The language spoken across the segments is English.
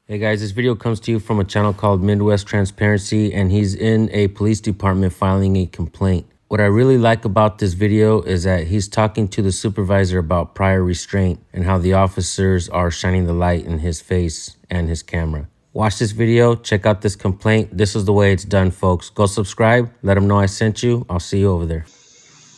Hey guys, this video comes to you from a channel called Midwest Transparency, and he's in a police department filing a complaint. What I really like about this video is that he's talking to the supervisor about prior restraint and how the officers are shining the light in his face and his camera. Watch this video, check out this complaint. This is the way it's done, folks. Go subscribe, let them know I sent you. I'll see you over there.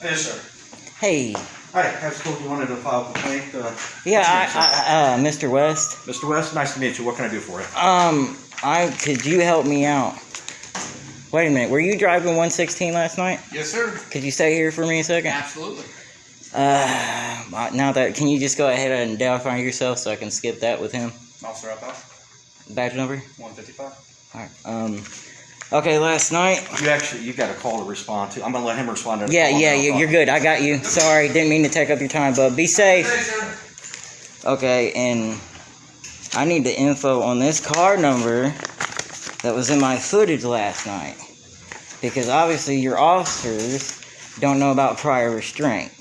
Yes, sir. Hey. Hi, I was told you wanted to file a complaint. Yeah, Mr. West. Mr. West, nice to meet you. What can I do for you? Could you help me out? Wait a minute, were you driving 116 last night? Yes, sir. Could you stay here for me a second? Absolutely. Can you just go ahead and identify yourself so I can skip that with him? Officer Alpha. Badge number? 155. Alright, okay, last night. You got a call to respond to. I'm gonna let him respond to the Yeah, call. you're good. I got you. Sorry, didn't mean to take up your time, but be safe. Okay, and I need the info on this car number that was in my footage last night. Because obviously your officers don't know about prior restraint.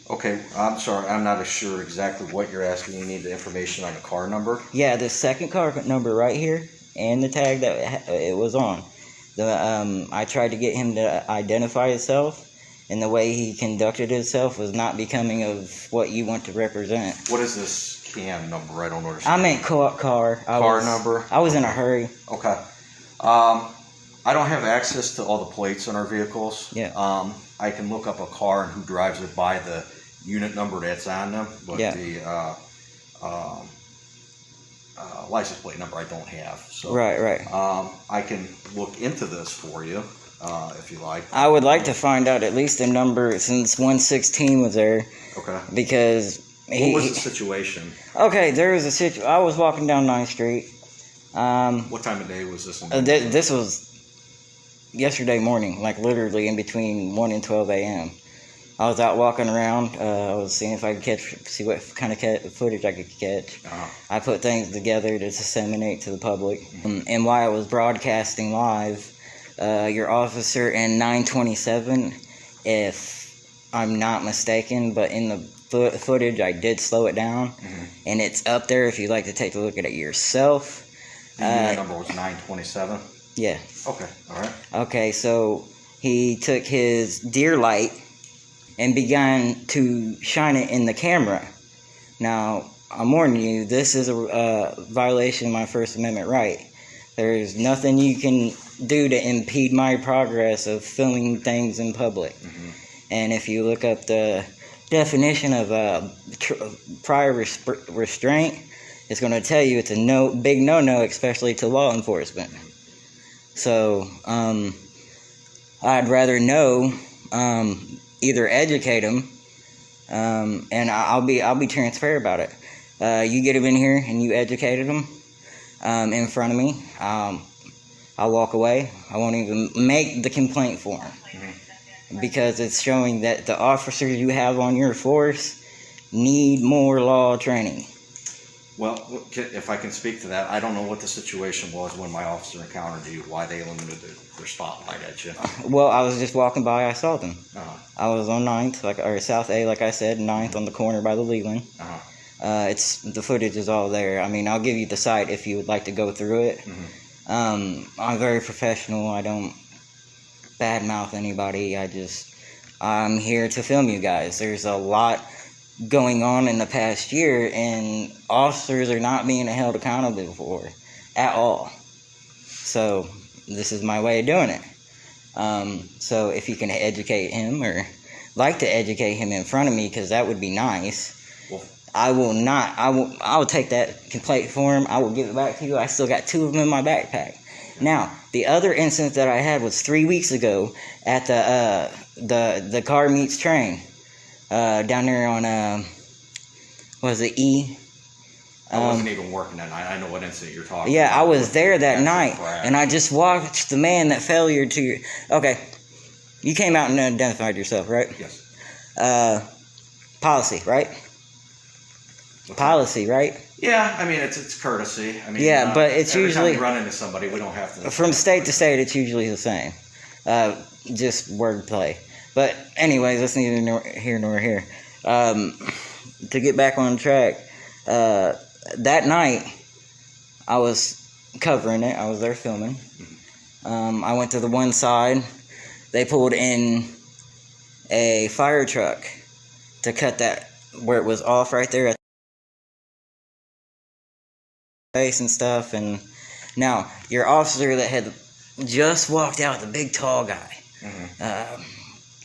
Okay, I'm sorry. I'm not sure exactly what you're asking. You need the information on the car number? Yeah, the second car number right here and the tag that it was on. I tried to get him to identify himself, and the way he conducted himself was not becoming of what you want to represent. What is this CAN number? I don't understand. I meant car. Car number? I was in a hurry. Okay. I don't have access to all the plates on our vehicles. Yeah. I can look up a car and who drives it by the unit number that's on them, but yeah. The license plate number I don't have. So, right. I can look into this for you if you like. I would like to find out at least the number since 116 was there. Okay. Because what was the situation? Okay, there was a situation. I was walking down 9th Street. What time of day was this? This was yesterday morning, like literally in between 1 and 12 a.m. I was out walking around. I was seeing if I could see what kind of footage I could catch. Uh-huh. I put things together to disseminate to the public. And while I was broadcasting live, your officer in 927, if I'm not mistaken, but in the footage I did slow it down, and it's up there if you'd like to take a look at it yourself. The unit number was 927? Yeah. Okay, alright. Okay, so he took his deer light and began to shine it in the camera. Now, I'm warning you, this is a violation of my First Amendment right. There's nothing you can do to impede my progress of filming things in public. And if you look up the definition of prior restraint, it's going to tell you it's a big no-no, especially to law enforcement. So, I'd rather know, either educate them, and I'll be transparent about it. You get them in here and you educated them in front of me. I'll walk away. I won't even make the complaint for them because it's showing that the officers you have on your force need more law training. Well, if I can speak to that, I don't know what the situation was when my officer encountered you, why they limited their spotlight at you. Well, I was just walking by, I saw them. Uh-huh. I was on 9th, or South A, like I said, 9th on the corner by the Leland. Uh-huh. The footage is all there. I mean, I'll give you the site if you would like to go through it. I'm very professional. I don't badmouth anybody. I'm here to film you guys. There's a lot going on in the past year, and officers are not being held accountable for at all. So this is my way of doing it. So if you can educate him or like to educate him in front of me, because that would be nice. Well, I will take that complaint form. I will give it back to you. I still got 2 of them in my backpack. Now, the other instance that I had was 3 weeks ago at the car meets train. Down there on, was it E? I wasn't even working that night. I know what incident you're talking about. Yeah, I was there that night, and I just watched the man that failure to... Okay, you came out and identified yourself, right? Yes. Policy, right? Policy, right? Yeah, I mean, it's courtesy. I mean, yeah, but it's every usually... time you run into somebody, we don't have to... From state to state, it's usually the same. Just wordplay. But anyways, that's neither here nor here. To get back on track, that night, I was covering it. I was there filming. I went to the one side. They pulled in a fire truck to cut that where it was off right there at the face and stuff. And now your officer that had just walked out, the big tall guy,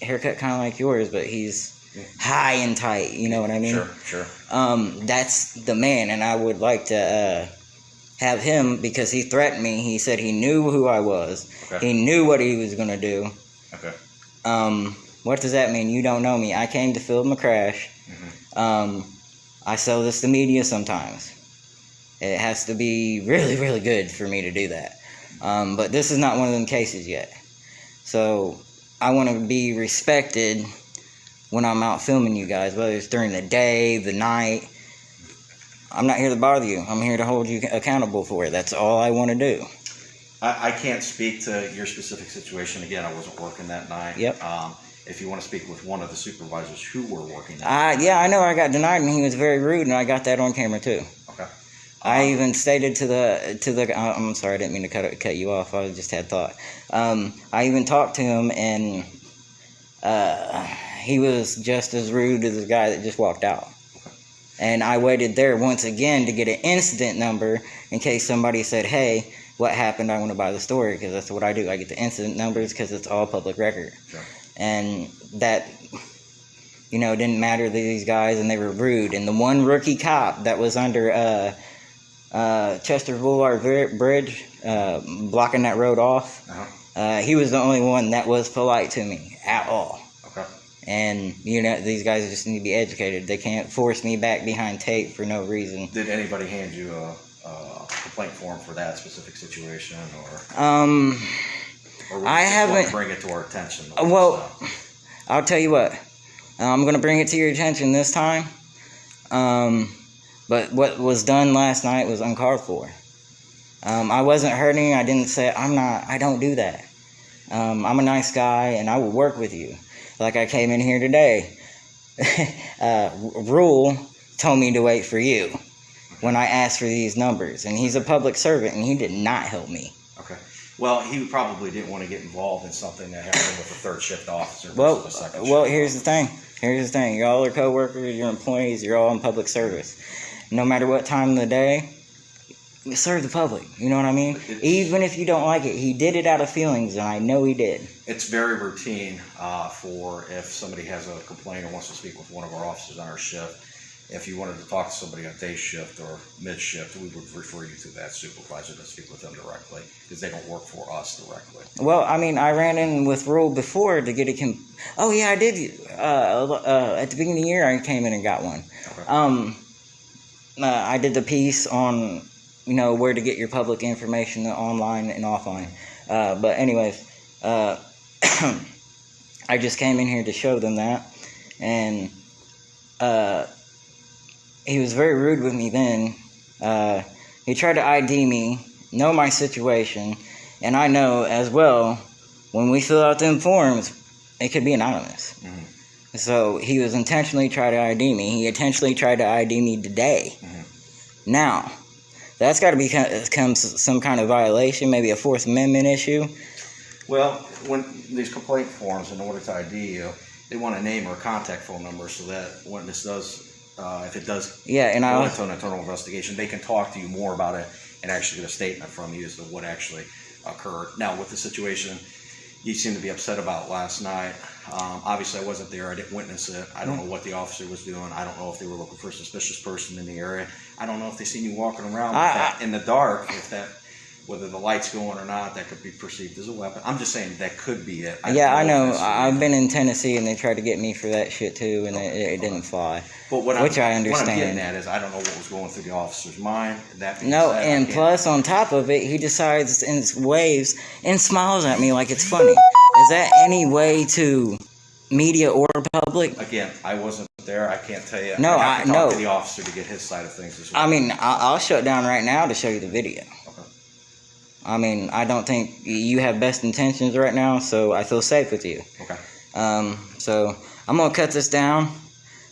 haircut kind of like yours, but he's high and tight. You know what I mean? Sure. That's the man, and I would like to have him because he threatened me. He said he knew who I was. Okay. He knew what he was gonna do. Okay. What does that mean? You don't know me. I came to film a crash. I sell this to media sometimes. It has to be really, really good for me to do that. But this is not one of them cases yet. So I want to be respected when I'm out filming you guys, whether it's during the day, the night. I'm not here to bother you. I'm here to hold you accountable for it. That's all I want to do. I can't speak to your specific situation. Again, I wasn't working that night. Yep. If you want to speak with one of the supervisors who were working that night. Yeah, I know I got denied, and he was very rude, and I got that on camera too. Okay. I even stated to the. I'm sorry, I didn't mean to cut you off. I just had thought. I even talked to him, and he was just as rude as the guy that just walked out. And I waited there once again to get an incident number in case somebody said, "Hey, what happened? I want to buy the story," because that's what I do. I get the incident numbers because it's all public record. Sure. And that, didn't matter to these guys, and they were rude. And the one rookie cop that was under Chester Boulevard Bridge, blocking that road off, he was the only one that was polite to me at all. Okay. And, these guys just need to be educated. They can't force me back behind tape for no reason. Did anybody hand you a complaint form for that specific situation, or I haven't. Bring it to our attention? Well, I'll tell you what. I'm going to bring it to your attention this time. But what was done last night was uncalled for. I wasn't hurting. I didn't say I don't do that. I'm a nice guy, and I will work with you. Like I came in here today. Rule told me to wait for you when I asked for these numbers, and he's a public servant, and he did not help me. Okay. Well, he probably didn't want to get involved in something that happened with a third shift officer versus a second shift. Well, here's the thing. Y'all are coworkers, you're employees, you're all in public service. No matter what time of the day, you serve the public. You know what I mean? Even if you don't like it, he did it out of feelings, and I know he did. It's very routine for if somebody has a complaint or wants to speak with one of our officers on our shift. If you wanted to talk to somebody on day shift or mid shift, we would refer you to that supervisor to speak with them directly because they don't work for us directly. Well, I mean, I ran in with Rule before to get a Oh yeah, I did. At the beginning of the year, I came in and got one. Okay. I did the piece on where to get your public information online and offline. But anyways, I just came in here to show them that, and he was very rude with me then. He tried to ID me, know my situation, and I know as well, when we fill out them forms, it could be anonymous. Mm-hmm. So he was intentionally trying to ID me. He intentionally tried to ID me today. Mm-hmm. Now, that's got to become some kind of violation, maybe a Fourth Amendment issue. Well, when these complaint forms, in order to ID you, they want a name or a contact phone number so that when this does, if it does go into an internal investigation, they can talk to you more about it and actually get a statement from you as to what actually occurred. Now, with the situation you seem to be upset about last night, obviously I wasn't there. I didn't witness it. I don't know what the officer was doing. I don't know if they were looking for a suspicious person in the area. I don't know if they seen you walking around in the dark, whether the light's going or not, that could be perceived as a weapon. I'm just saying that could be it. I know. I've been in Tennessee, and they tried to get me for that shit too, and it didn't fly. But which I understand. What I'm getting at is I don't know what was going through the officer's mind. And plus on top of it, he decides and waves and smiles at me like it's funny. Is that any way to media or public? Again, I wasn't there. I can't tell you. No, I have to talk to the officer to get his side of things as well. I mean, I'll shut down right now to show you the video. Okay. I mean, I don't think you have best intentions right now, so I feel safe with you. Okay. So I'm gonna cut this down,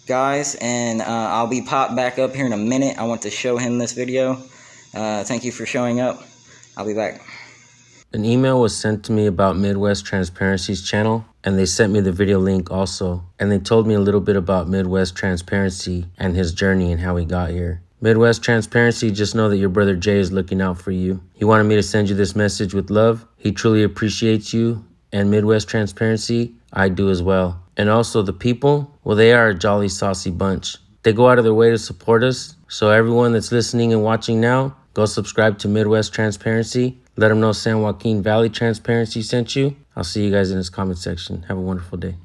guys, and I'll be popped back up here in a minute. I want to show him this video. Thank you for showing up. I'll be back. An email was sent to me about Midwest Transparency's channel, and they sent me the video link also. And they told me a little bit about Midwest Transparency and his journey and how he got here. Midwest Transparency, just know that your brother Jay is looking out for you. He wanted me to send you this message with love. He truly appreciates you. And Midwest Transparency, I do as well. And also the people, well, they are a jolly saucy bunch. They go out of their way to support us. So everyone that's listening and watching now, go subscribe to Midwest Transparency. Let them know San Joaquin Valley Transparency sent you. I'll see you guys in this comment section. Have a wonderful day.